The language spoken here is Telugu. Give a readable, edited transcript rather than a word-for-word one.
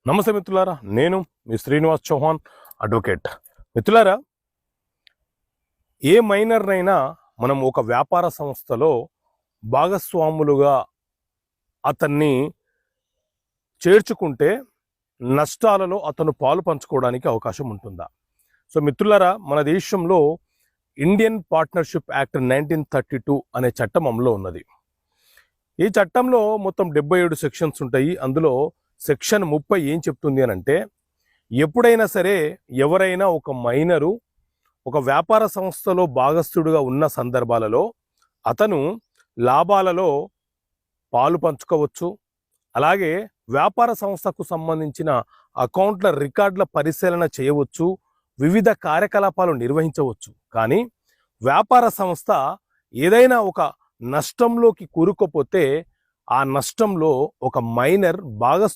నమస్తే మిత్రులారా, నేను మీ శ్రీనివాస్ చౌహాన్ అడ్వకేట్. మిత్రులారా, ఏ మైనర్నైనా మనం ఒక వ్యాపార సంస్థలో భాగస్వాములుగా అతన్ని చేర్చుకుంటే నష్టాలలో అతను పాలు పంచుకోవడానికి అవకాశం ఉంటుందా? సో మిత్రులారా, మన దేశంలో ఇండియన్ పార్ట్నర్షిప్ యాక్ట్ 1932 అనే చట్టం అమల్లో ఉన్నది. ఈ చట్టంలో మొత్తం 77 సెక్షన్స్ ఉంటాయి. అందులో సెక్షన్ 30 ఏం చెప్తుంది అని అంటే, ఎప్పుడైనా సరే ఎవరైనా ఒక మైనరు ఒక వ్యాపార సంస్థలో భాగస్థుడుగా ఉన్న సందర్భాలలో అతను లాభాలలో పాలు పంచుకోవచ్చు. అలాగే వ్యాపార సంస్థకు సంబంధించిన అకౌంట్ల రికార్డుల పరిశీలన చేయవచ్చు, వివిధ కార్యకలాపాలు నిర్వహించవచ్చు. కానీ వ్యాపార సంస్థ ఏదైనా ఒక నష్టంలోకి కూరుకుపోతే ఆ నష్టంలో ఒక మైనర్ భాగస్థుడు